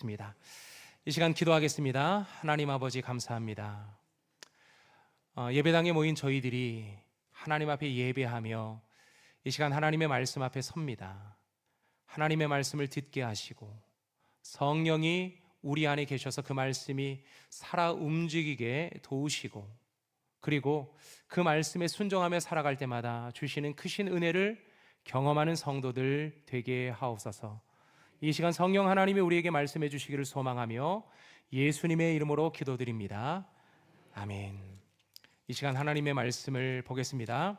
입니다. 이 시간 기도하겠습니다. 하나님 아버지 감사합니다. 예배당에 모인 저희들이 하나님 앞에 예배하며 이 시간 하나님의 말씀 앞에 섭니다. 하나님의 말씀을 듣게 하시고 성령이 우리 안에 계셔서 그 말씀이 살아 움직이게 도우시고, 그리고 그 말씀에 순종하며 살아갈 때마다 주시는 크신 은혜를 경험하는 성도들 되게 하옵소서. 이 시간 성령 하나님이 우리에게 말씀해 주시기를 소망하며 예수님의 이름으로 기도드립니다. 아멘. 이 시간 하나님의 말씀을 보겠습니다.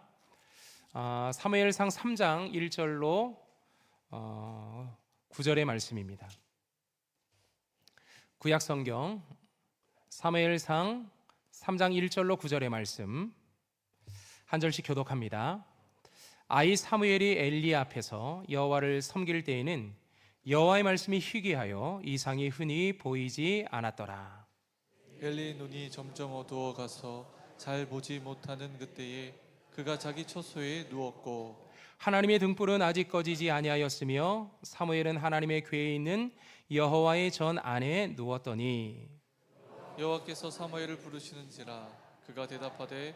사무엘상 3장 1절로 9절의 말씀입니다. 구약성경 사무엘상 3장 1절로 9절의 말씀 한 절씩 교독합니다. 아이 사무엘이 엘리 앞에서 여호와를 섬길 때에는 여호와의 말씀이 희귀하여 이상이 흔히 보이지 않았더라. 엘리의 눈이 점점 어두워 가서 잘 보지 못하는 그때에 그가 자기 처소에 누웠고 하나님의 등불은 아직 꺼지지 아니하였으며 사무엘은 하나님의 궤에 있는 여호와의 전 안에 누웠더니 여호와께서 사무엘을 부르시는지라 그가 대답하되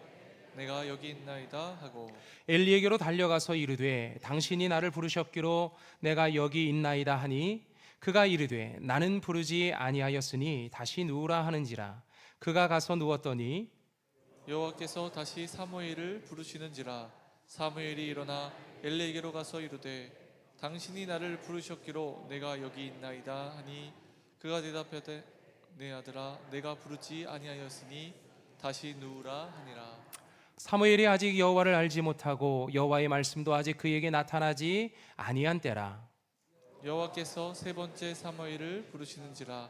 내가 여기 있나이다 하고 엘리에게로 달려가서 이르되 당신이 나를 부르셨기로 내가 여기 있나이다 하니 그가 이르되 나는 부르지 아니하였으니 다시 누우라 하는지라. 그가 가서 누웠더니 여호와께서 다시 사무엘을 부르시는지라 사무엘이 일어나 엘리에게로 가서 이르되 당신이 나를 부르셨기로 내가 여기 있나이다 하니 그가 대답하되 내 아들아 내가 부르지 아니하였으니 다시 누우라 하니라. 사무엘이 아직 여호와를 알지 못하고 여호와의 말씀도 아직 그에게 나타나지 아니한 때라. 여호와께서 세 번째 사무엘을 부르시는지라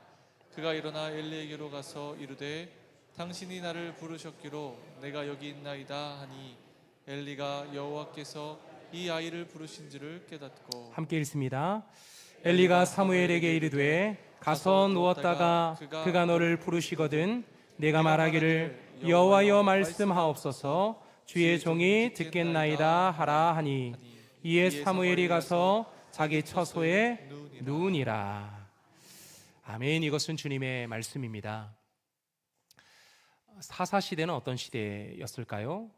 그가 일어나 엘리에게로 가서 이르되 당신이 나를 부르셨기로 내가 여기 있나이다 하니 엘리가 여호와께서 이 아이를 부르신지를 깨닫고 함께 읽습니다. 엘리가 사무엘에게 이르되 가서 누웠다가 그가 너를 부르시거든 내가 말하기를 여호와여 말씀하옵소서 주의 종이 듣겠나이다 하라 하니 이에 사무엘이 가서 자기 처소에 누우니라. 아멘. 이것은 주님의 말씀입니다. 사사시대는 어떤 시대였을까요?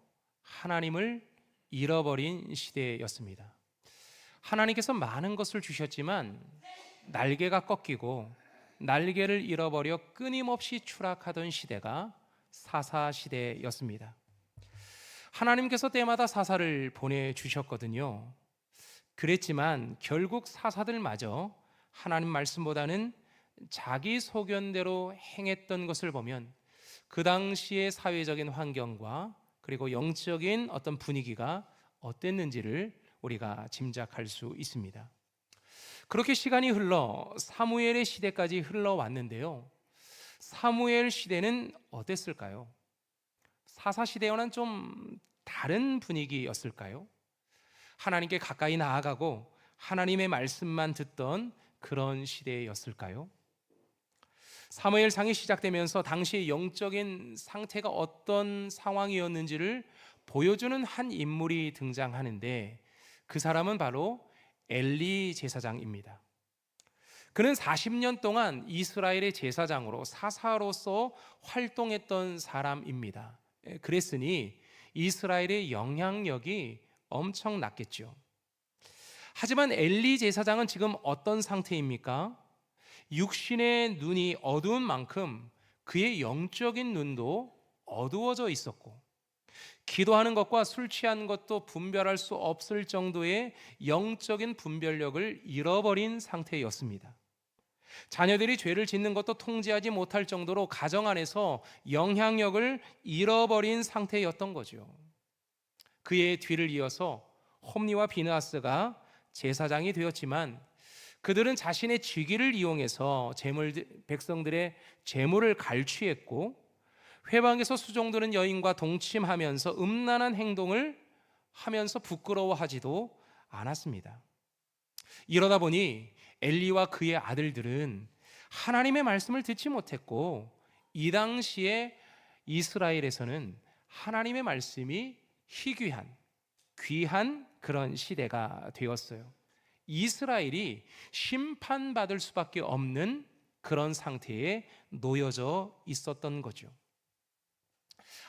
하나님을 잃어버린 시대였습니다. 하나님께서 많은 것을 주셨지만 날개가 꺾이고 날개를 잃어버려 끊임없이 추락하던 시대가 사사시대였습니다. 하나님께서 때마다 사사를 보내주셨거든요. 그랬지만 결국 사사들마저 하나님 말씀보다는 자기 소견대로 행했던 것을 보면 그 당시의 사회적인 환경과 그리고 영적인 어떤 분위기가 어땠는지를 우리가 짐작할 수 있습니다. 그렇게 시간이 흘러 사무엘의 시대까지 흘러왔는데요. 사무엘 시대는 어땠을까요? 사사 시대와는 좀 다른 분위기였을까요? 하나님께 가까이 나아가고 하나님의 말씀만 듣던 그런 시대였을까요? 사무엘상이 시작되면서 당시의 영적인 상태가 어떤 상황이었는지를 보여주는 한 인물이 등장하는데 그 사람은 바로 엘리 제사장입니다. 그는 40년 동안 이스라엘의 제사장으로 사사로서 활동했던 사람입니다. 그랬으니 이스라엘의 영향력이 엄청났겠죠. 하지만 엘리 제사장은 지금 어떤 상태입니까? 육신의 눈이 어두운 만큼 그의 영적인 눈도 어두워져 있었고 기도하는 것과 술 취한 것도 분별할 수 없을 정도의 영적인 분별력을 잃어버린 상태였습니다. 자녀들이 죄를 짓는 것도 통제하지 못할 정도로 가정 안에서 영향력을 잃어버린 상태였던 거죠. 그의 뒤를 이어서 홈리와 비느하스가 제사장이 되었지만 그들은 자신의 직위를 이용해서 백성들의 재물을 갈취했고 회방에서 수종드는 여인과 동침하면서 음란한 행동을 하면서 부끄러워하지도 않았습니다. 이러다 보니 엘리와 그의 아들들은 하나님의 말씀을 듣지 못했고 이 당시에 이스라엘에서는 하나님의 말씀이 희귀한 귀한 그런 시대가 되었어요. 이스라엘이 심판받을 수밖에 없는 그런 상태에 놓여져 있었던 거죠.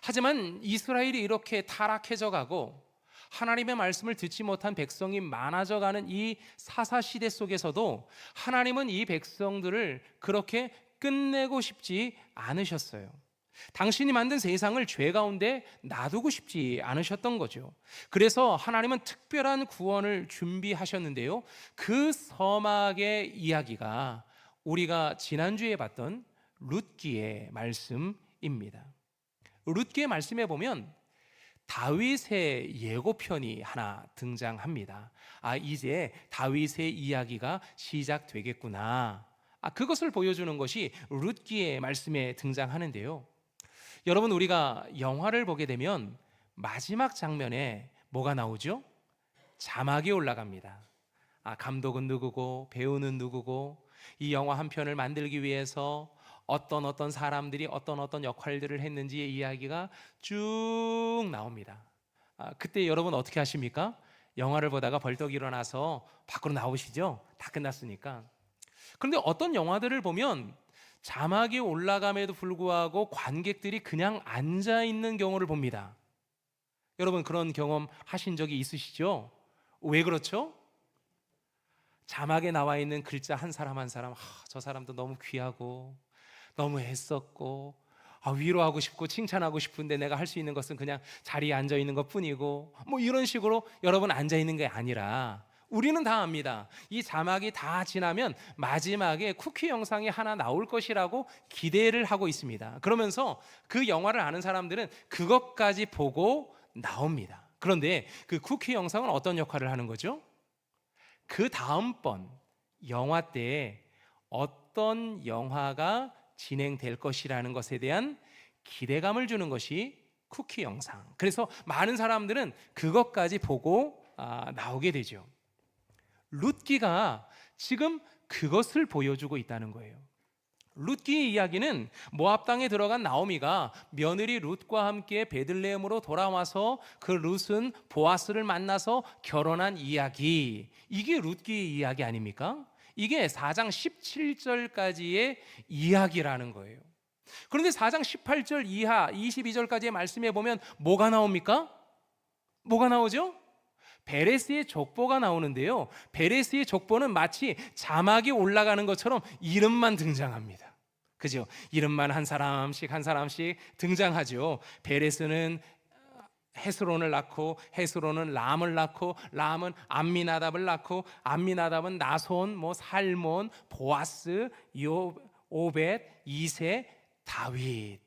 하지만 이스라엘이 이렇게 타락해져 가고 하나님의 말씀을 듣지 못한 백성이 많아져 가는 이 사사시대 속에서도 하나님은 이 백성들을 그렇게 끝내고 싶지 않으셨어요. 당신이 만든 세상을 죄 가운데 놔두고 싶지 않으셨던 거죠. 그래서 하나님은 특별한 구원을 준비하셨는데요, 그 서막의 이야기가 우리가 지난주에 봤던 룻기의 말씀입니다. 룻기의 말씀에 보면 다윗의 예고편이 하나 등장합니다. 이제 다윗의 이야기가 시작되겠구나. 그것을 보여주는 것이 룻기의 말씀에 등장하는데요, 여러분, 우리가 영화를 보게 되면 마지막 장면에 뭐가 나오죠? 자막이 올라갑니다. 감독은 누구고 배우는 누구고 이 영화 한 편을 만들기 위해서 어떤 사람들이 어떤 역할들을 했는지의 이야기가 쭉 나옵니다. 그때 여러분 어떻게 하십니까? 영화를 보다가 벌떡 일어나서 밖으로 나오시죠? 다 끝났으니까. 그런데 어떤 영화들을 보면 자막이 올라감에도 불구하고 관객들이 그냥 앉아 있는 경우를 봅니다. 여러분 그런 경험 하신 적이 있으시죠? 왜 그렇죠? 자막에 나와 있는 글자 한 사람 한 사람, 저 사람도 너무 귀하고 너무 애썼고 위로하고 싶고 칭찬하고 싶은데 내가 할 수 있는 것은 그냥 자리에 앉아 있는 것뿐이고, 뭐 이런 식으로 여러분 앉아 있는 게 아니라, 우리는 다 압니다. 이 자막이 다 지나면 마지막에 쿠키 영상이 하나 나올 것이라고 기대를 하고 있습니다. 그러면서 그 영화를 아는 사람들은 그것까지 보고 나옵니다. 그런데 그 쿠키 영상은 어떤 역할을 하는 거죠? 그 다음번 영화 때 어떤 영화가 진행될 것이라는 것에 대한 기대감을 주는 것이 쿠키 영상. 그래서 많은 사람들은 그것까지 보고 나오게 되죠. 룻기가 지금 그것을 보여주고 있다는 거예요. 룻기의 이야기는 모압 땅에 들어간 나오미가 며느리 룻과 함께 베들레헴으로 돌아와서 그 룻은 보아스를 만나서 결혼한 이야기, 이게 룻기의 이야기 아닙니까? 이게 4장 17절까지의 이야기라는 거예요. 그런데 4장 18절 이하 22절까지의 말씀에 보면 뭐가 나옵니까? 뭐가 나오죠? 베레스의 족보가 나오는데요, 베레스의 족보는 마치 자막이 올라가는 것처럼 이름만 등장합니다. 그죠? 이름만 한 사람씩 등장하죠. 베레스는 헤스론을 낳고, 헤스론은 람을 낳고, 람은 암미나답을 낳고, 암미나답은 나손, 살몬, 보아스, 오벳, 이세, 다윗,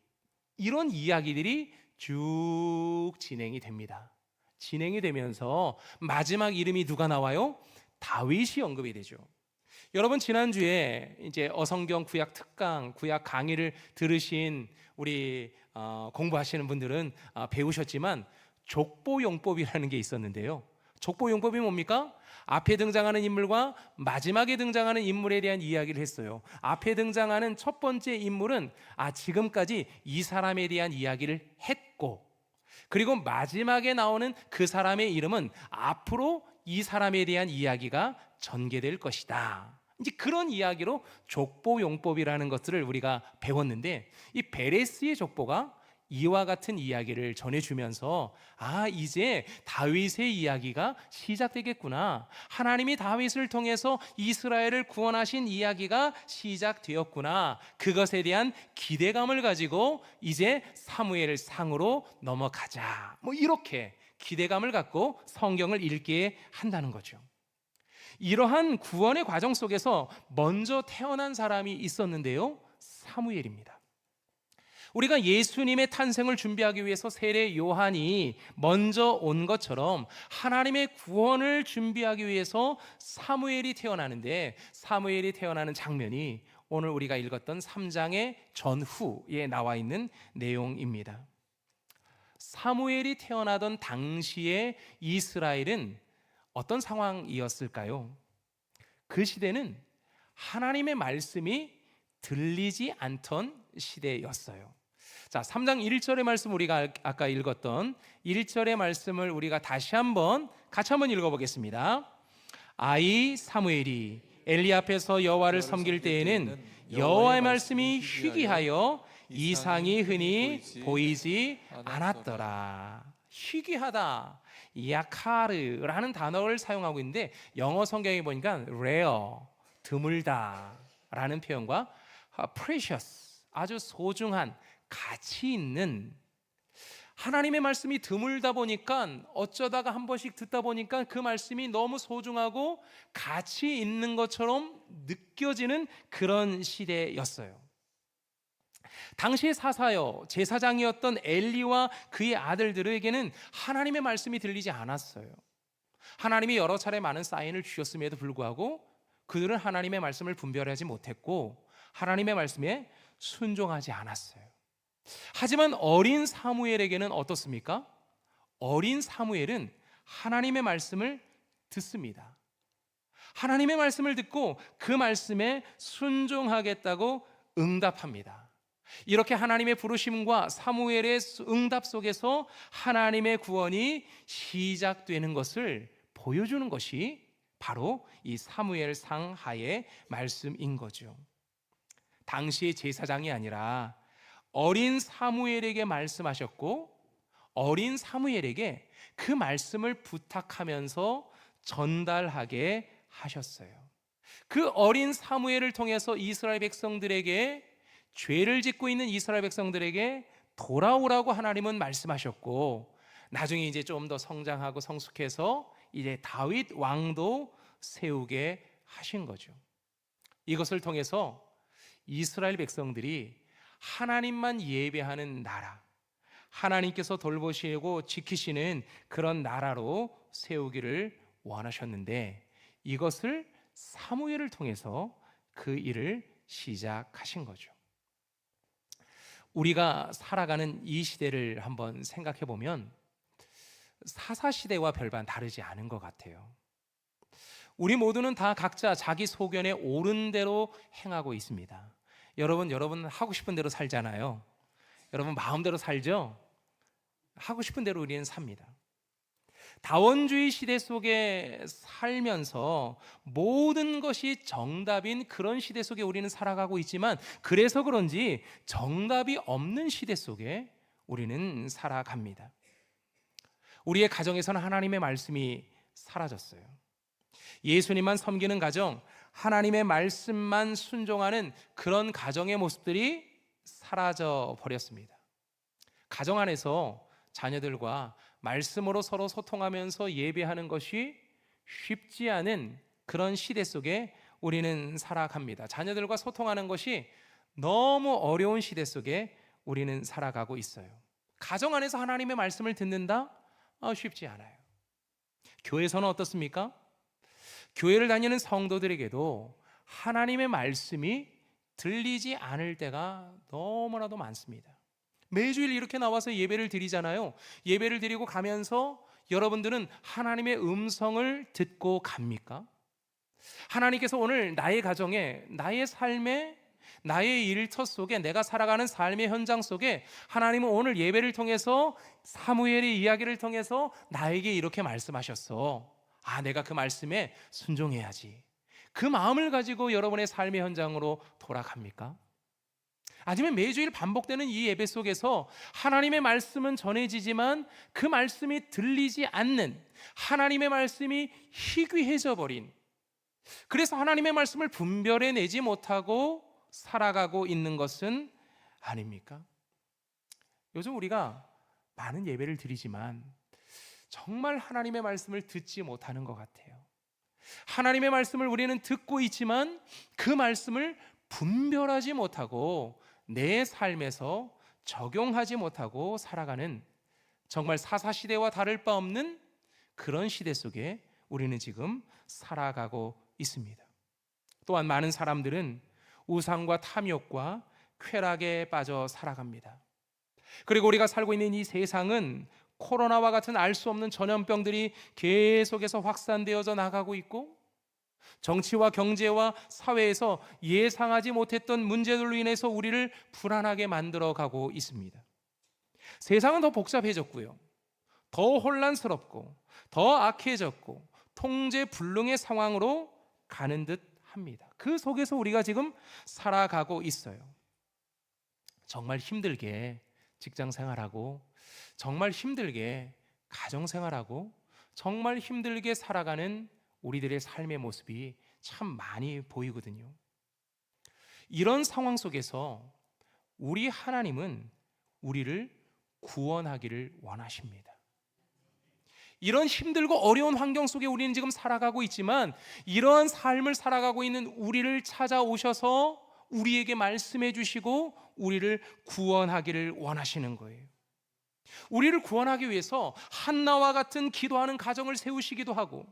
이런 이야기들이 쭉 진행이 됩니다. 진행이 되면서 마지막 이름이 누가 나와요? 다윗이 언급이 되죠. 여러분 지난주에 이제 어성경 구약 특강, 구약 강의를 들으신 우리 공부하시는 분들은 배우셨지만 족보용법이라는 게 있었는데요, 족보용법이 뭡니까? 앞에 등장하는 인물과 마지막에 등장하는 인물에 대한 이야기를 했어요. 앞에 등장하는 첫 번째 인물은 지금까지 이 사람에 대한 이야기를 했고, 그리고 마지막에 나오는 그 사람의 이름은 앞으로 이 사람에 대한 이야기가 전개될 것이다. 이제 그런 이야기로 족보용법이라는 것들을 우리가 배웠는데, 이 베레스의 족보가 이와 같은 이야기를 전해주면서 이제 다윗의 이야기가 시작되겠구나, 하나님이 다윗을 통해서 이스라엘을 구원하신 이야기가 시작되었구나, 그것에 대한 기대감을 가지고 이제 사무엘 상으로 넘어가자, 이렇게 기대감을 갖고 성경을 읽게 한다는 거죠. 이러한 구원의 과정 속에서 먼저 태어난 사람이 있었는데요, 사무엘입니다. 우리가 예수님의 탄생을 준비하기 위해서 세례 요한이 먼저 온 것처럼 하나님의 구원을 준비하기 위해서 사무엘이 태어나는데, 사무엘이 태어나는 장면이 오늘 우리가 읽었던 3장의 전후에 나와 있는 내용입니다. 사무엘이 태어나던 당시의 이스라엘은 어떤 상황이었을까요? 그 시대는 하나님의 말씀이 들리지 않던 시대였어요. 자, 3장 1절의 말씀, 우리가 아까 읽었던 1절의 말씀을 우리가 다시 한번 같이 한번 읽어보겠습니다. 아이 사무엘이 엘리 앞에서 여호와를 섬길 때에는 여호와의 말씀이 희귀하여 이상이 흔히 보이지 않았더라. 희귀하다, 야카르라는 단어를 사용하고 있는데 영어 성경에 보니까 rare, 드물다라는 표현과 precious, 아주 소중한, 가치 있는, 하나님의 말씀이 드물다 보니까 어쩌다가 한 번씩 듣다 보니까 그 말씀이 너무 소중하고 가치 있는 것처럼 느껴지는 그런 시대였어요. 당시의 사사요, 제사장이었던 엘리와 그의 아들들에게는 하나님의 말씀이 들리지 않았어요. 하나님이 여러 차례 많은 사인을 주셨음에도 불구하고 그들은 하나님의 말씀을 분별하지 못했고 하나님의 말씀에 순종하지 않았어요. 하지만 어린 사무엘에게는 어떻습니까? 어린 사무엘은 하나님의 말씀을 듣습니다. 하나님의 말씀을 듣고 그 말씀에 순종하겠다고 응답합니다. 이렇게 하나님의 부르심과 사무엘의 응답 속에서 하나님의 구원이 시작되는 것을 보여주는 것이 바로 이 사무엘상 하의 말씀인 거죠. 당시의 제사장이 아니라 어린 사무엘에게 말씀하셨고 어린 사무엘에게 그 말씀을 부탁하면서 전달하게 하셨어요. 그 어린 사무엘을 통해서 이스라엘 백성들에게, 죄를 짓고 있는 이스라엘 백성들에게 돌아오라고 하나님은 말씀하셨고 나중에 이제 좀 더 성장하고 성숙해서 이제 다윗 왕도 세우게 하신 거죠. 이것을 통해서 이스라엘 백성들이 하나님만 예배하는 나라, 하나님께서 돌보시고 지키시는 그런 나라로 세우기를 원하셨는데 이것을 사무엘을 통해서 그 일을 시작하신 거죠. 우리가 살아가는 이 시대를 한번 생각해 보면 사사시대와 별반 다르지 않은 것 같아요. 우리 모두는 다 각자 자기 소견에 옳은 대로 행하고 있습니다. 여러분 하고 싶은 대로 살잖아요. 여러분 마음대로 살죠? 하고 싶은 대로 우리는 삽니다. 다원주의 시대 속에 살면서 모든 것이 정답인 그런 시대 속에 우리는 살아가고 있지만 그래서 그런지 정답이 없는 시대 속에 우리는 살아갑니다. 우리의 가정에서는 하나님의 말씀이 사라졌어요. 예수님만 섬기는 가정, 하나님의 말씀만 순종하는 그런 가정의 모습들이 사라져 버렸습니다. 가정 안에서 자녀들과 말씀으로 서로 소통하면서 예배하는 것이 쉽지 않은 그런 시대 속에 우리는 살아갑니다. 자녀들과 소통하는 것이 너무 어려운 시대 속에 우리는 살아가고 있어요. 가정 안에서 하나님의 말씀을 듣는다? 쉽지 않아요. 교회에서는 어떻습니까? 교회를 다니는 성도들에게도 하나님의 말씀이 들리지 않을 때가 너무나도 많습니다. 매주일 이렇게 나와서 예배를 드리잖아요. 예배를 드리고 가면서 여러분들은 하나님의 음성을 듣고 갑니까? 하나님께서 오늘 나의 가정에, 나의 삶에, 나의 일터 속에, 내가 살아가는 삶의 현장 속에 하나님은 오늘 예배를 통해서, 사무엘의 이야기를 통해서 나에게 이렇게 말씀하셨어. 내가 그 말씀에 순종해야지. 그 마음을 가지고 여러분의 삶의 현장으로 돌아갑니까? 아니면 매주일 반복되는 이 예배 속에서 하나님의 말씀은 전해지지만 그 말씀이 들리지 않는, 하나님의 말씀이 희귀해져 버린, 그래서 하나님의 말씀을 분별해내지 못하고 살아가고 있는 것은 아닙니까? 요즘 우리가 많은 예배를 드리지만 정말 하나님의 말씀을 듣지 못하는 것 같아요. 하나님의 말씀을 우리는 듣고 있지만 그 말씀을 분별하지 못하고 내 삶에서 적용하지 못하고 살아가는, 정말 사사시대와 다를 바 없는 그런 시대 속에 우리는 지금 살아가고 있습니다. 또한 많은 사람들은 우상과 탐욕과 쾌락에 빠져 살아갑니다. 그리고 우리가 살고 있는 이 세상은 코로나와 같은 알 수 없는 전염병들이 계속해서 확산되어져 나가고 있고, 정치와 경제와 사회에서 예상하지 못했던 문제들로 인해서 우리를 불안하게 만들어가고 있습니다. 세상은 더 복잡해졌고요, 더 혼란스럽고 더 악해졌고 통제불능의 상황으로 가는 듯 합니다. 그 속에서 우리가 지금 살아가고 있어요. 정말 힘들게 직장 생활하고, 정말 힘들게 가정 생활하고, 정말 힘들게 살아가는 우리들의 삶의 모습이 참 많이 보이거든요. 이런 상황 속에서 우리 하나님은 우리를 구원하기를 원하십니다. 이런 힘들고 어려운 환경 속에 우리는 지금 살아가고 있지만, 이러한 삶을 살아가고 있는 우리를 찾아오셔서 우리에게 말씀해 주시고 우리를 구원하기를 원하시는 거예요. 우리를 구원하기 위해서 한나와 같은 기도하는 가정을 세우시기도 하고,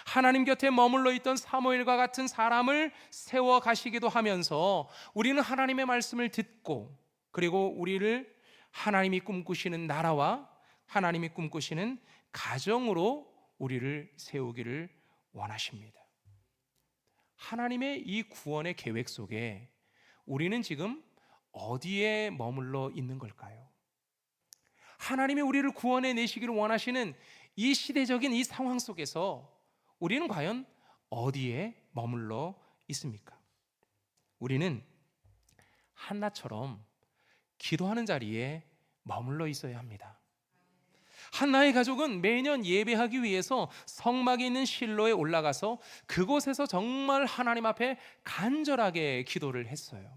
하나님 곁에 머물러 있던 사무엘과 같은 사람을 세워 가시기도 하면서 우리는 하나님의 말씀을 듣고, 그리고 우리를 하나님이 꿈꾸시는 나라와 하나님이 꿈꾸시는 가정으로 우리를 세우기를 원하십니다. 하나님의 이 구원의 계획 속에 우리는 지금 어디에 머물러 있는 걸까요? 하나님이 우리를 구원해 내시기를 원하시는 이 시대적인 이 상황 속에서 우리는 과연 어디에 머물러 있습니까? 우리는 한나처럼 기도하는 자리에 머물러 있어야 합니다. 한나의 가족은 매년 예배하기 위해서 성막에 있는 실로에 올라가서 그곳에서 정말 하나님 앞에 간절하게 기도를 했어요.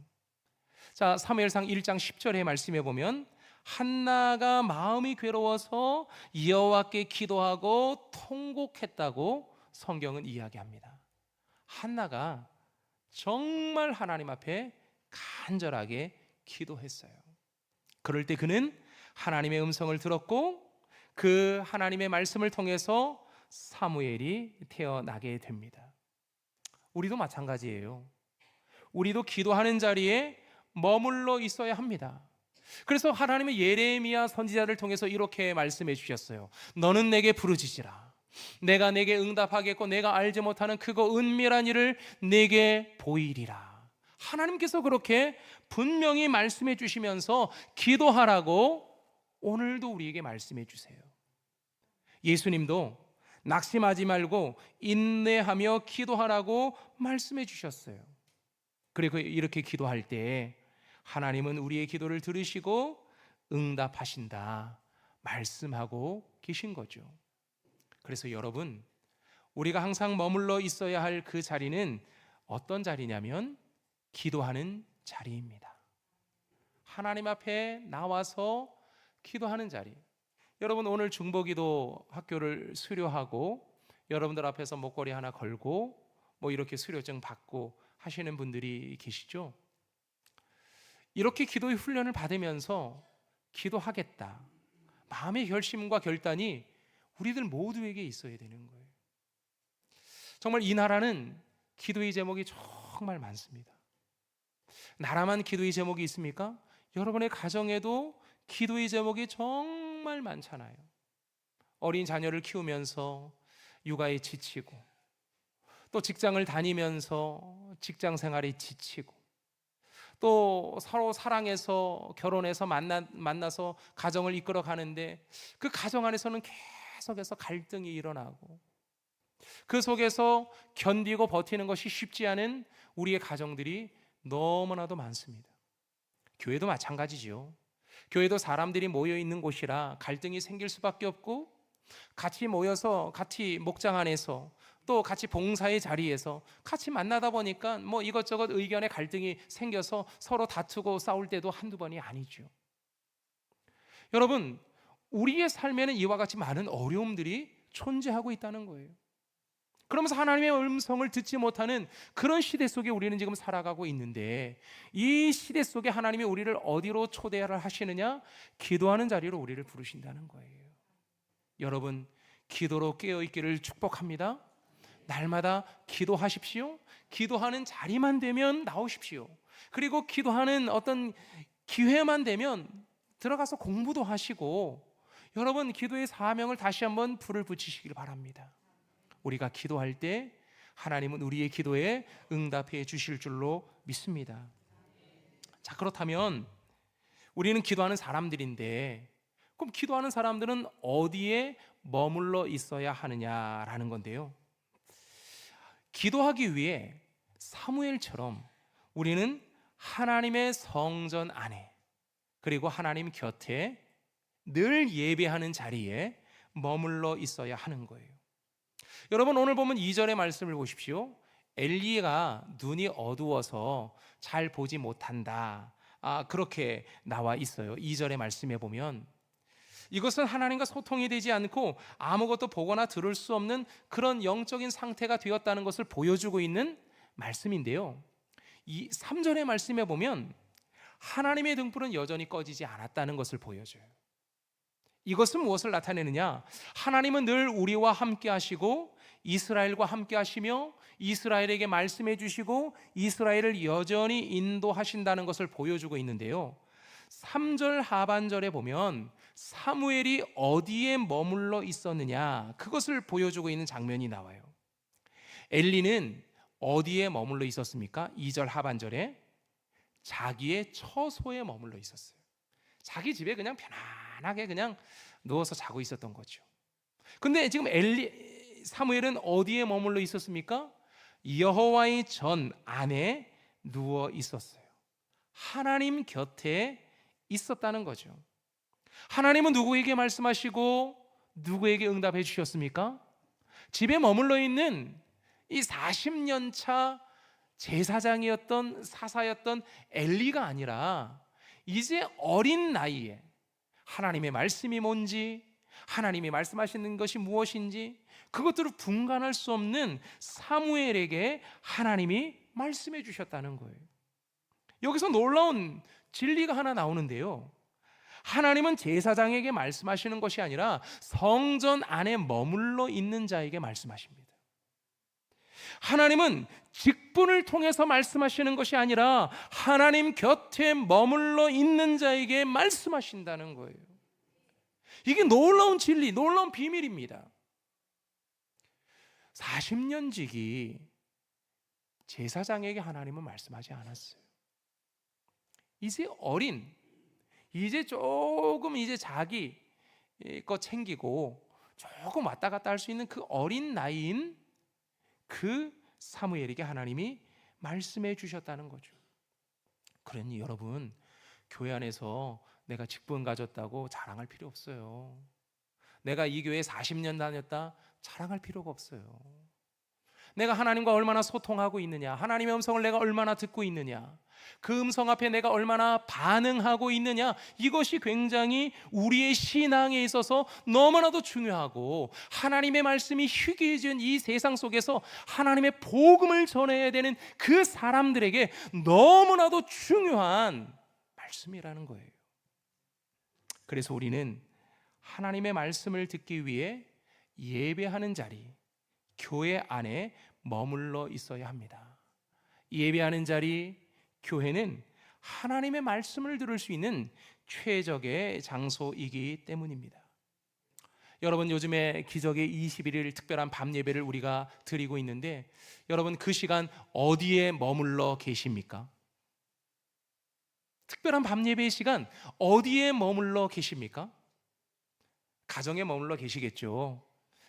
자, 사무엘상 1장 10절의 말씀에 보면 한나가 마음이 괴로워서 여호와께 기도하고 통곡했다고 성경은 이야기합니다. 한나가 정말 하나님 앞에 간절하게 기도했어요. 그럴 때 그는 하나님의 음성을 들었고, 그 하나님의 말씀을 통해서 사무엘이 태어나게 됩니다. 우리도 마찬가지예요. 우리도 기도하는 자리에 머물러 있어야 합니다. 그래서 하나님의 예레미야 선지자를 통해서 이렇게 말씀해 주셨어요. 너는 내게 부르짖으라. 내가 내게 응답하겠고 내가 알지 못하는 크고 은밀한 일을 내게 보이리라. 하나님께서 그렇게 분명히 말씀해 주시면서 기도하라고 오늘도 우리에게 말씀해 주세요. 예수님도 낙심하지 말고 인내하며 기도하라고 말씀해 주셨어요. 그리고 이렇게 기도할 때 하나님은 우리의 기도를 들으시고 응답하신다 말씀하고 계신 거죠. 그래서 여러분, 우리가 항상 머물러 있어야 할 그 자리는 어떤 자리냐면 기도하는 자리입니다. 하나님 앞에 나와서 기도하는 자리. 여러분, 오늘 중보기도 학교를 수료하고 여러분들 앞에서 목걸이 하나 걸고 뭐 이렇게 수료증 받고 하시는 분들이 계시죠? 이렇게 기도의 훈련을 받으면서 기도하겠다 마음의 결심과 결단이 우리들 모두에게 있어야 되는 거예요. 정말 이 나라는 기도의 제목이 정말 많습니다. 나라만 기도의 제목이 있습니까? 여러분의 가정에도 기도의 제목이 정말 많잖아요. 어린 자녀를 키우면서 육아에 지치고, 또 직장을 다니면서 직장 생활에 지치고, 또 서로 사랑해서 결혼해서 만나서 가정을 이끌어 가는데 그 가정 안에서는 계속해서 갈등이 일어나고, 그 속에서 견디고 버티는 것이 쉽지 않은 우리의 가정들이 너무나도 많습니다. 교회도 마찬가지죠. 교회도 사람들이 모여 있는 곳이라 갈등이 생길 수밖에 없고, 같이 모여서 같이 목장 안에서 또 같이 봉사의 자리에서 같이 만나다 보니까 뭐 이것저것 의견의 갈등이 생겨서 서로 다투고 싸울 때도 한두 번이 아니죠. 여러분, 우리의 삶에는 이와 같이 많은 어려움들이 존재하고 있다는 거예요. 그러면서 하나님의 음성을 듣지 못하는 그런 시대 속에 우리는 지금 살아가고 있는데, 이 시대 속에 하나님이 우리를 어디로 초대를 하시느냐? 기도하는 자리로 우리를 부르신다는 거예요. 여러분, 기도로 깨어있기를 축복합니다. 날마다 기도하십시오. 기도하는 자리만 되면 나오십시오. 그리고 기도하는 어떤 기회만 되면 들어가서 공부도 하시고, 여러분 기도의 사명을 다시 한번 불을 붙이시길 바랍니다. 우리가 기도할 때 하나님은 우리의 기도에 응답해 주실 줄로 믿습니다. 자, 그렇다면 우리는 기도하는 사람들인데, 그럼 기도하는 사람들은 어디에 머물러 있어야 하느냐라는 건데요. 기도하기 위해 사무엘처럼 우리는 하나님의 성전 안에, 그리고 하나님 곁에 늘 예배하는 자리에 머물러 있어야 하는 거예요. 여러분, 오늘 보면 2절의 말씀을 보십시오. 엘리가 눈이 어두워서 잘 보지 못한다, 그렇게 나와 있어요. 2절의 말씀에 보면 이것은 하나님과 소통이 되지 않고 아무것도 보거나 들을 수 없는 그런 영적인 상태가 되었다는 것을 보여주고 있는 말씀인데요, 이 3절의 말씀에 보면 하나님의 등불은 여전히 꺼지지 않았다는 것을 보여줘요. 이것은 무엇을 나타내느냐? 하나님은 늘 우리와 함께 하시고 이스라엘과 함께 하시며 이스라엘에게 말씀해 주시고 이스라엘을 여전히 인도하신다는 것을 보여주고 있는데요, 3절 하반절에 보면 사무엘이 어디에 머물러 있었느냐, 그것을 보여주고 있는 장면이 나와요. 엘리는 어디에 머물러 있었습니까? 2절 하반절에 자기의 처소에 머물러 있었어요. 자기 집에 그냥 편안하게 그냥 누워서 자고 있었던 거죠. 근데 지금 사무엘은 어디에 머물러 있었습니까? 여호와의 전 안에 누워 있었어요. 하나님 곁에 있었다는 거죠. 하나님은 누구에게 말씀하시고 누구에게 응답해 주셨습니까? 집에 머물러 있는 이 40년 차 제사장이었던 사사였던 엘리가 아니라 이제 어린 나이에 하나님의 말씀이 뭔지, 하나님이 말씀하시는 것이 무엇인지 그것들을 분간할 수 없는 사무엘에게 하나님이 말씀해 주셨다는 거예요. 여기서 놀라운 진리가 하나 나오는데요, 하나님은 제사장에게 말씀하시는 것이 아니라 성전 안에 머물러 있는 자에게 말씀하십니다. 하나님은 직분을 통해서 말씀하시는 것이 아니라 하나님 곁에 머물러 있는 자에게 말씀하신다는 거예요. 이게 놀라운 진리, 놀라운 비밀입니다. 40년 지기 제사장에게 하나님은 말씀하지 않았어요. 이제 어린, 이제 조금 이제 자기 거 챙기고 조금 왔다 갔다 할 수 있는 그 어린 나이인 그 사무엘에게 하나님이 말씀해 주셨다는 거죠. 그러니 여러분, 교회 안에서 내가 직분 가졌다고 자랑할 필요 없어요. 내가 이 교회에 40년 다녔다 자랑할 필요가 없어요. 내가 하나님과 얼마나 소통하고 있느냐, 하나님의 음성을 내가 얼마나 듣고 있느냐, 그 음성 앞에 내가 얼마나 반응하고 있느냐, 이것이 굉장히 우리의 신앙에 있어서 너무나도 중요하고, 하나님의 말씀이 희귀해진 이 세상 속에서 하나님의 복음을 전해야 되는 그 사람들에게 너무나도 중요한 말씀이라는 거예요. 그래서 우리는 하나님의 말씀을 듣기 위해 예배하는 자리, 교회 안에 머물러 있어야 합니다. 예배하는 자리, 교회는 하나님의 말씀을 들을 수 있는 최적의 장소이기 때문입니다. 여러분, 요즘에 기적의 21일 특별한 밤 예배를 우리가 드리고 있는데, 여러분 그 시간 어디에 머물러 계십니까? 특별한 밤 예배의 시간 어디에 머물러 계십니까? 가정에 머물러 계시겠죠.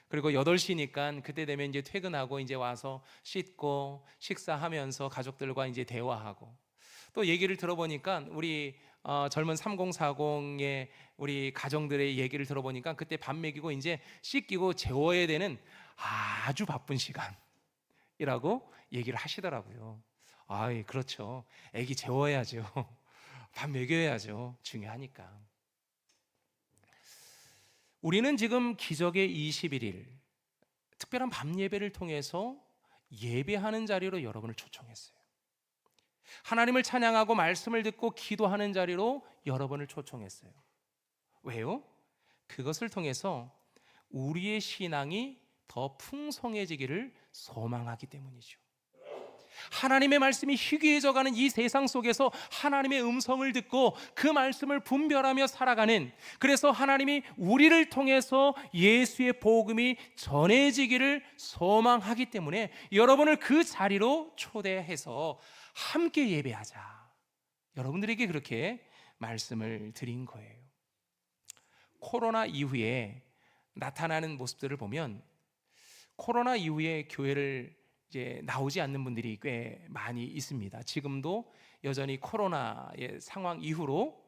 그리고 8시니까 그때 되면 이제 퇴근하고 이제 와서 씻고 식사하면서 가족들과 이제 대화하고, 또 얘기를 들어보니까 우리 젊은 3040의 우리 가정들의 얘기를 들어보니까 그때 밥 먹이고 이제 씻기고 재워야 되는 아주 바쁜 시간이라고 얘기를 하시더라고요. 아이, 그렇죠. 애기 재워야죠. 밥 먹여야죠. 중요하니까. 우리는 지금 기적의 21일 특별한 밤 예배를 통해서 예배하는 자리로 여러분을 초청했어요. 하나님을 찬양하고 말씀을 듣고 기도하는 자리로 여러분을 초청했어요. 왜요? 그것을 통해서 우리의 신앙이 더 풍성해지기를 소망하기 때문이죠. 하나님의 말씀이 희귀해져가는 이 세상 속에서 하나님의 음성을 듣고 그 말씀을 분별하며 살아가는, 그래서 하나님이 우리를 통해서 예수의 복음이 전해지기를 소망하기 때문에 여러분을 그 자리로 초대해서 함께 예배하자, 여러분들에게 그렇게 말씀을 드린 거예요. 코로나 이후에 나타나는 모습들을 보면 코로나 이후에 교회를 이제 나오지 않는 분들이 꽤 많이 있습니다. 지금도 여전히 코로나의 상황 이후로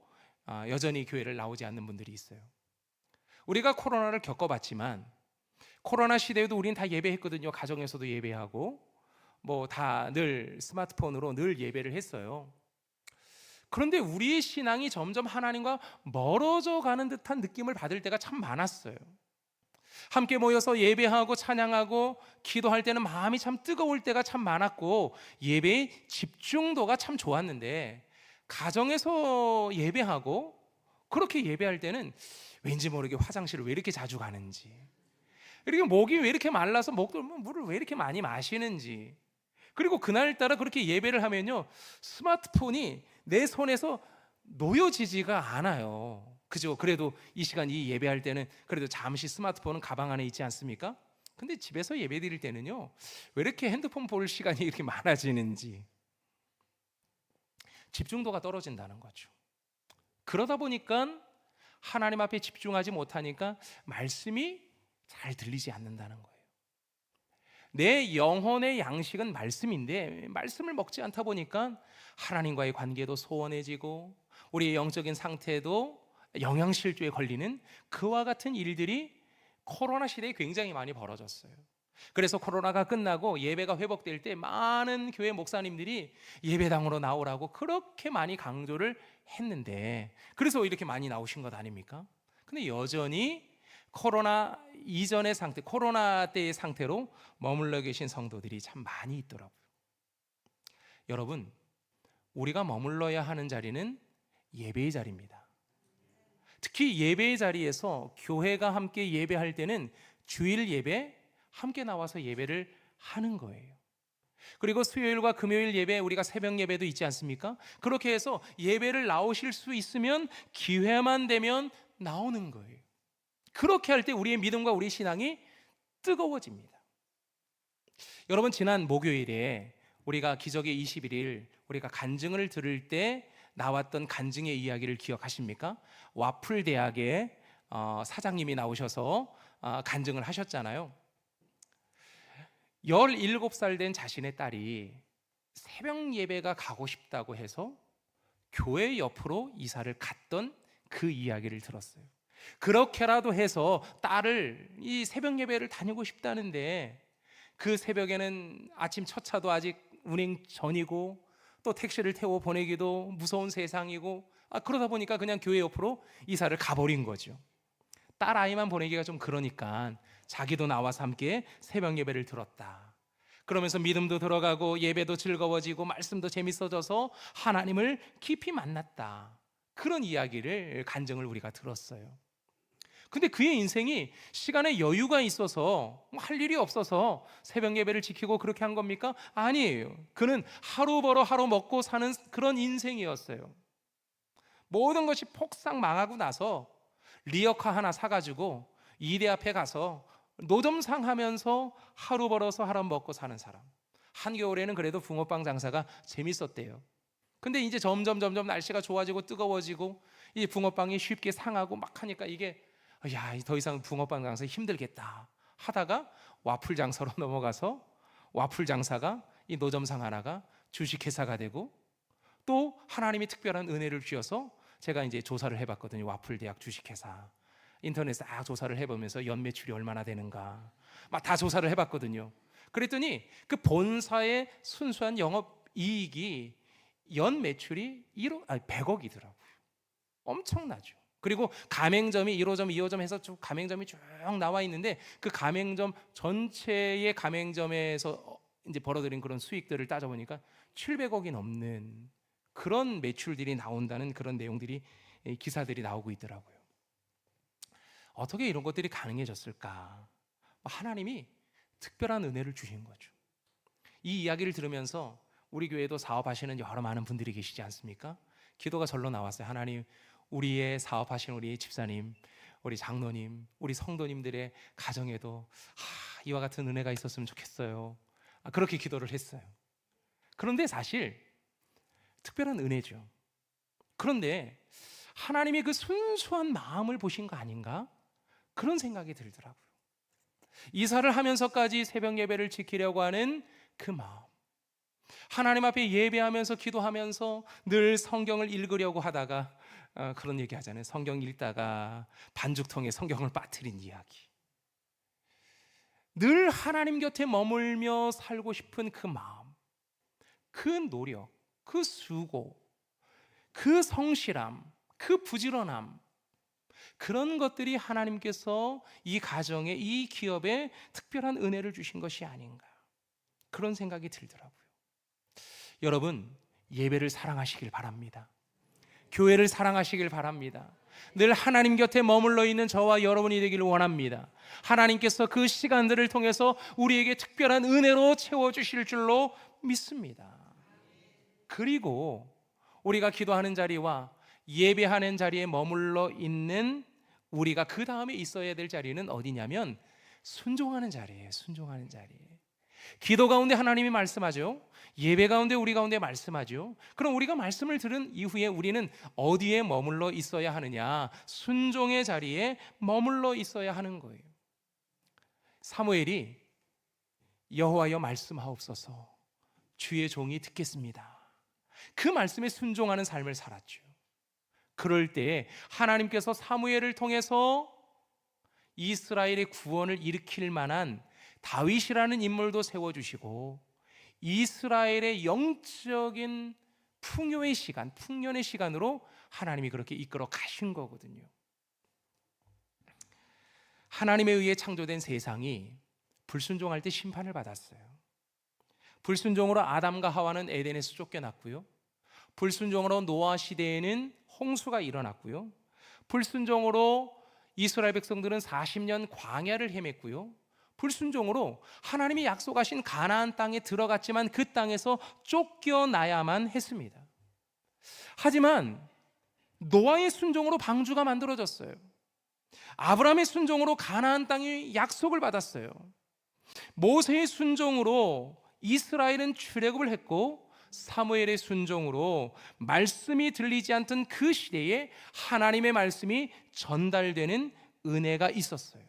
여전히 교회를 나오지 않는 분들이 있어요. 우리가 코로나를 겪어봤지만 코로나 시대에도 우리는 다 예배했거든요. 가정에서도 예배하고 뭐 다 늘 스마트폰으로 늘 예배를 했어요. 그런데 우리의 신앙이 점점 하나님과 멀어져 가는 듯한 느낌을 받을 때가 참 많았어요. 함께 모여서 예배하고 찬양하고 기도할 때는 마음이 참 뜨거울 때가 참 많았고 예배의 집중도가 참 좋았는데 가정에서 예배하고 그렇게 예배할 때는 왠지 모르게 화장실을 왜 이렇게 자주 가는지, 그리고 목이 왜 이렇게 말라서 물을 왜 이렇게 많이 마시는지, 그리고 그날따라 그렇게 예배를 하면요 스마트폰이 내 손에서 놓여지지가 않아요. 그죠? 그래도 이 시간 이 예배할 때는 그래도 잠시 스마트폰은 가방 안에 있지 않습니까? 근데 집에서 예배 드릴 때는요 왜 이렇게 핸드폰 볼 시간이 이렇게 많아지는지, 집중도가 떨어진다는 거죠. 그러다 보니까 하나님 앞에 집중하지 못하니까 말씀이 잘 들리지 않는다는 거예요. 내 영혼의 양식은 말씀인데 말씀을 먹지 않다 보니까 하나님과의 관계도 소원해지고 우리의 영적인 상태도 영양실조에 걸리는 그와 같은 일들이 코로나 시대에 굉장히 많이 벌어졌어요. 그래서 코로나가 끝나고 예배가 회복될 때 많은 교회 목사님들이 예배당으로 나오라고 그렇게 많이 강조를 했는데, 그래서 이렇게 많이 나오신 것 아닙니까? 근데 여전히 코로나 이전의 상태, 코로나 때의 상태로 머물러 계신 성도들이 참 많이 있더라고요. 여러분, 우리가 머물러야 하는 자리는 예배의 자리입니다. 특히 예배의 자리에서 교회가 함께 예배할 때는 주일 예배 함께 나와서 예배를 하는 거예요. 그리고 수요일과 금요일 예배, 우리가 새벽 예배도 있지 않습니까? 그렇게 해서 예배를 나오실 수 있으면 기회만 되면 나오는 거예요. 그렇게 할 때 우리의 믿음과 우리의 신앙이 뜨거워집니다. 여러분, 지난 목요일에 우리가 기적의 21일 우리가 간증을 들을 때 나왔던 간증의 이야기를 기억하십니까? 와플 대학의 사장님이 나오셔서 간증을 하셨잖아요. 17살 된 자신의 딸이 새벽 예배가 가고 싶다고 해서 교회 옆으로 이사를 갔던 그 이야기를 들었어요. 그렇게라도 해서 딸을 이 새벽 예배를 다니고 싶다는데 그 새벽에는 아침 첫 차도 아직 운행 전이고 또 택시를 태워 보내기도 무서운 세상이고 그러다 보니까 그냥 교회 옆으로 이사를 가버린 거죠. 딸 아이만 보내기가 좀 그러니까 자기도 나와서 함께 새벽 예배를 들었다. 그러면서 믿음도 들어가고 예배도 즐거워지고 말씀도 재밌어져서 하나님을 깊이 만났다. 그런 이야기를 간증을 우리가 들었어요. 근데 그의 인생이 시간에 여유가 있어서 할 일이 없어서 새벽 예배를 지키고 그렇게 한 겁니까? 아니에요. 그는 하루 벌어 하루 먹고 사는 그런 인생이었어요. 모든 것이 폭삭 망하고 나서 리어카 하나 사가지고 이대 앞에 가서 노점상 하면서 하루 벌어서 하루 먹고 사는 사람. 한겨울에는 그래도 붕어빵 장사가 재밌었대요. 근데 이제 점점 날씨가 좋아지고 뜨거워지고 이 붕어빵이 쉽게 상하고 막 하니까 이게 더 이상 붕어빵 장사 힘들겠다 하다가 와플 장사로 넘어가서 와플 장사가 이 노점상 하나가 주식회사가 되고, 또 하나님이 특별한 은혜를 주셔서 제가 이제 조사를 해봤거든요. 와플 대학 주식회사 인터넷에 다 조사를 해보면서 연 매출이 얼마나 되는가 막 다 조사를 해봤거든요. 그랬더니 그 본사의 순수한 영업 이익이 연 매출이 100억이더라고요. 엄청나죠. 그리고 가맹점이 1호점, 2호점 해서 쭉 가맹점이 쭉 나와 있는데 그 가맹점 전체의 가맹점에서 이제 벌어들인 그런 수익들을 따져보니까 700억이 넘는 그런 매출들이 나온다는 그런 내용들이 기사들이 나오고 있더라고요. 어떻게 이런 것들이 가능해졌을까? 하나님이 특별한 은혜를 주신 거죠. 이 이야기를 들으면서 우리 교회도 사업하시는 여러 많은 분들이 계시지 않습니까? 기도가 절로 나왔어요. 하나님, 우리의 사업하시는 우리 집사님, 우리 장로님, 우리 성도님들의 가정에도 이와 같은 은혜가 있었으면 좋겠어요. 그렇게 기도를 했어요. 그런데 사실 특별한 은혜죠. 그런데 하나님이 그 순수한 마음을 보신 거 아닌가? 그런 생각이 들더라고요. 이사를 하면서까지 새벽 예배를 지키려고 하는 그 마음, 하나님 앞에 예배하면서 기도하면서 늘 성경을 읽으려고 하다가 그런 얘기 하잖아요. 성경 읽다가 반죽통에 성경을 빠뜨린 이야기. 늘 하나님 곁에 머물며 살고 싶은 그 마음, 그 노력, 그 수고, 그 성실함, 그 부지런함, 그런 것들이 하나님께서 이 가정에, 이 기업에 특별한 은혜를 주신 것이 아닌가, 그런 생각이 들더라고요. 여러분, 예배를 사랑하시길 바랍니다. 교회를 사랑하시길 바랍니다. 늘 하나님 곁에 머물러 있는 저와 여러분이 되기를 원합니다. 하나님께서 그 시간들을 통해서 우리에게 특별한 은혜로 채워주실 줄로 믿습니다. 그리고 우리가 기도하는 자리와 예배하는 자리에 머물러 있는 우리가 그 다음에 있어야 될 자리는 어디냐면 순종하는 자리예요. 순종하는 자리. 기도 가운데 하나님이 말씀하죠. 예배 가운데 우리 가운데 말씀하죠. 그럼 우리가 말씀을 들은 이후에 우리는 어디에 머물러 있어야 하느냐? 순종의 자리에 머물러 있어야 하는 거예요. 사무엘이 여호와여 말씀하옵소서, 주의 종이 듣겠습니다. 그 말씀에 순종하는 삶을 살았죠. 그럴 때 하나님께서 사무엘을 통해서 이스라엘의 구원을 일으킬 만한 다윗이라는 인물도 세워주시고 이스라엘의 영적인 풍요의 시간, 풍년의 시간으로 하나님이 그렇게 이끌어 가신 거거든요. 하나님에 의해 창조된 세상이 불순종할 때 심판을 받았어요. 불순종으로 아담과 하와는 에덴에서 쫓겨났고요. 불순종으로 노아 시대에는 홍수가 일어났고요. 불순종으로 이스라엘 백성들은 40년 광야를 헤맸고요. 불순종으로 하나님이 약속하신 가나안 땅에 들어갔지만 그 땅에서 쫓겨나야만 했습니다. 하지만 노아의 순종으로 방주가 만들어졌어요. 아브라함의 순종으로 가나안 땅의 약속을 받았어요. 모세의 순종으로 이스라엘은 출애굽을 했고 사무엘의 순종으로 말씀이 들리지 않던 그 시대에 하나님의 말씀이 전달되는 은혜가 있었어요.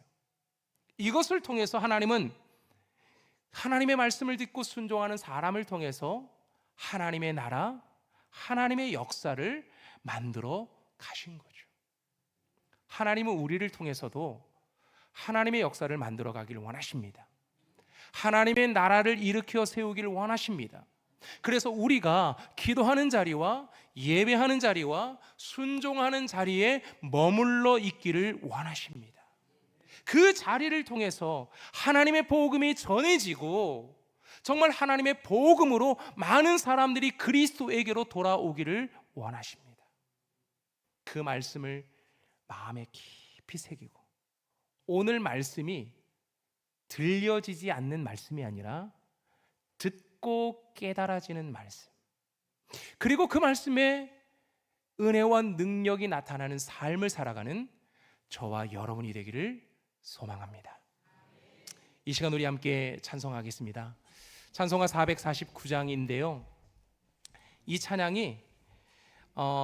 이것을 통해서 하나님은 하나님의 말씀을 듣고 순종하는 사람을 통해서 하나님의 나라, 하나님의 역사를 만들어 가신 거죠. 하나님은 우리를 통해서도 하나님의 역사를 만들어 가기를 원하십니다. 하나님의 나라를 일으켜 세우기를 원하십니다. 그래서 우리가 기도하는 자리와 예배하는 자리와 순종하는 자리에 머물러 있기를 원하십니다. 그 자리를 통해서 하나님의 복음이 전해지고 정말 하나님의 복음으로 많은 사람들이 그리스도에게로 돌아오기를 원하십니다. 그 말씀을 마음에 깊이 새기고 오늘 말씀이 들려지지 않는 말씀이 아니라 듣고 깨달아지는 말씀, 그리고 그 말씀에 은혜와 능력이 나타나는 삶을 살아가는 저와 여러분이 되기를 소망합니다. 이 시간 우리 함께 찬송하겠습니다. 찬송가 449장인데요 이 찬양이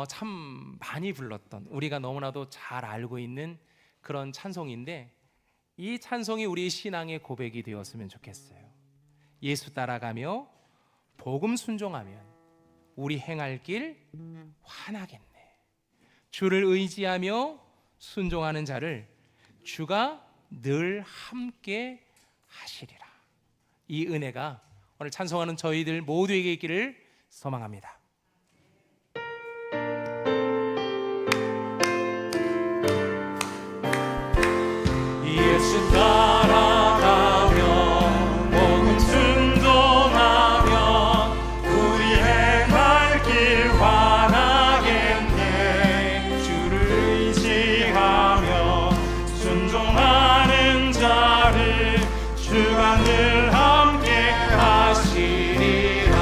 참 많이 불렀던, 우리가 너무나도 잘 알고 있는 그런 찬송인데 이 찬송이 우리의 신앙의 고백이 되었으면 좋겠어요. 예수 따라가며 복음 순종하면 우리 행할 길 환하겠네. 주를 의지하며 순종하는 자를 주가 늘 함께 하시리라. 이 은혜가 오늘 찬송하는 저희들 모두에게 있기를 소망합니다. 예수 따라가며 복음 순종하며 우리 행할 길 환하겠네. 주를 의지하며 순종하는 자를 주가 늘 함께 하시리라.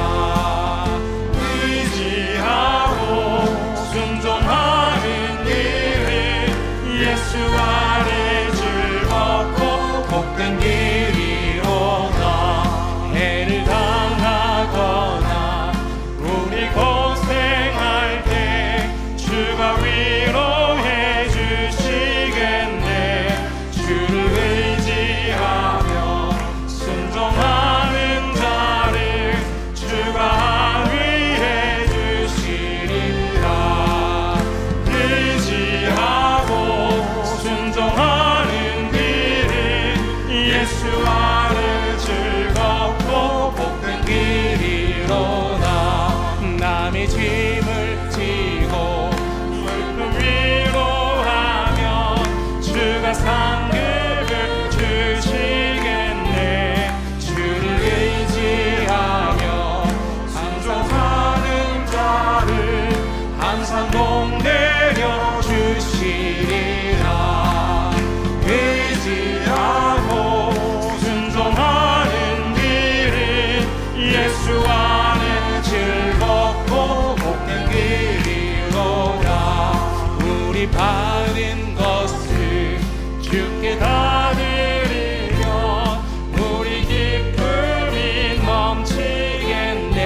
복 내려 주시리라. 의지하고 순종하는 길은 예수 안에 즐겁고 복된 길이로다. 우리 받은 것을 주께 다 드리면 우리 기쁨이 넘치겠네.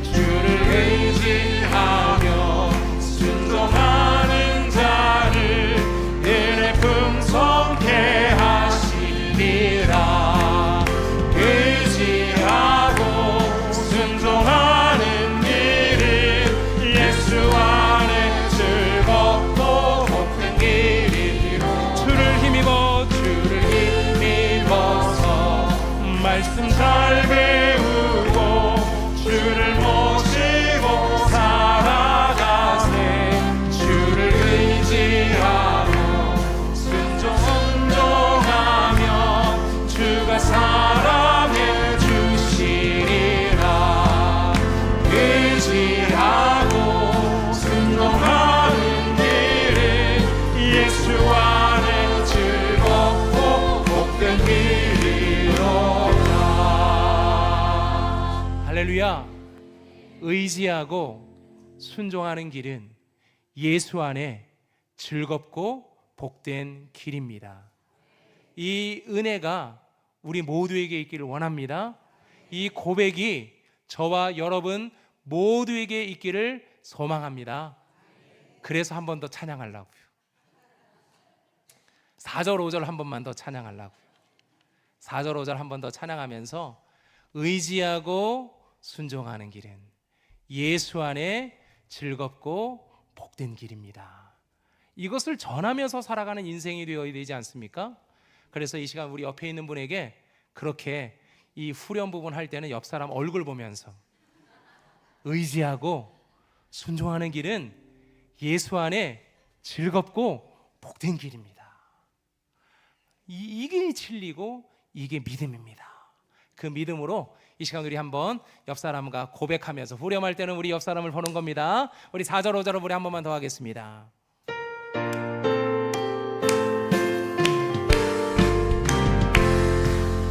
주를 의지하며 순종하는 자를 은혜 풍성케 하시리라. 의지하고 순종하는 길은 예수 안에 즐겁고 복된 길이로. 주를 힘입어서 말씀 잘 배우고 주를 모시고 살아가세. 주를 의지하고 순종하면 주가 사랑해 주시리라. 의지하고 순종하는 길은 예수 안에 즐겁고 복된 길이로다. 할렐루야. 의지하고 순종하는 길은 예수 안에 즐겁고 복된 길입니다. 이 은혜가 우리 모두에게 있기를 원합니다. 이 고백이 저와 여러분 모두에게 있기를 소망합니다. 그래서 한 번 더 찬양하려고요. 4절 5절 한 번만 더 찬양하려고요. 4절 5절 한 번 더 찬양하면서 의지하고 순종하는 길은 예수 안에 즐겁고 복된 길입니다. 이것을 전하면서 살아가는 인생이 되어야 되지 않습니까? 그래서 이 시간 우리 옆에 있는 분에게 그렇게 이 후렴 부분 할 때는 옆 사람 얼굴 보면서 의지하고 순종하는 길은 예수 안에 즐겁고 복된 길입니다. 이 길이 진리고 이게 믿음입니다. 그 믿음으로 이 시간 우리 한번 옆 사람과 고백하면서 후렴할 때는 우리 옆 사람을 보는 겁니다. 우리 4절 5절을 우리 한 번만 더 하겠습니다.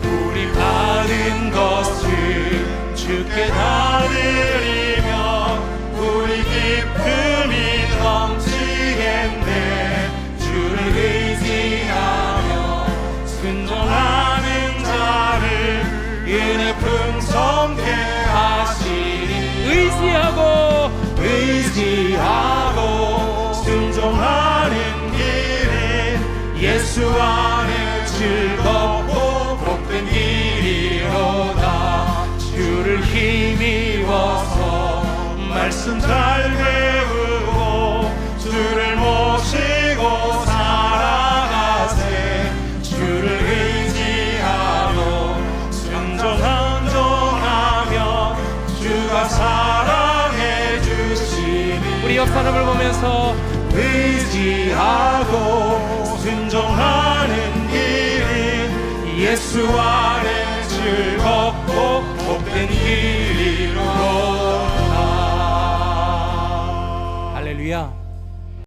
우리 받은 것을 주께 다 드리면 우리 기쁨이 넘치겠네. 주를 의지하며 순종하는 자를 은혜 풍성케 하시리. 의지하고 순종하는 길은 예수 안에 즐겁고 복된 길이로다. 주를 힘입어서 말씀 잘 배우고 주를 모시고 살아가세. 주를 의지하고 순종하며 주가 사랑해 주시니. 우리 옆 사람을 보면서 의지하고 순종하는 길은 예수 안에 즐겁고 복된 길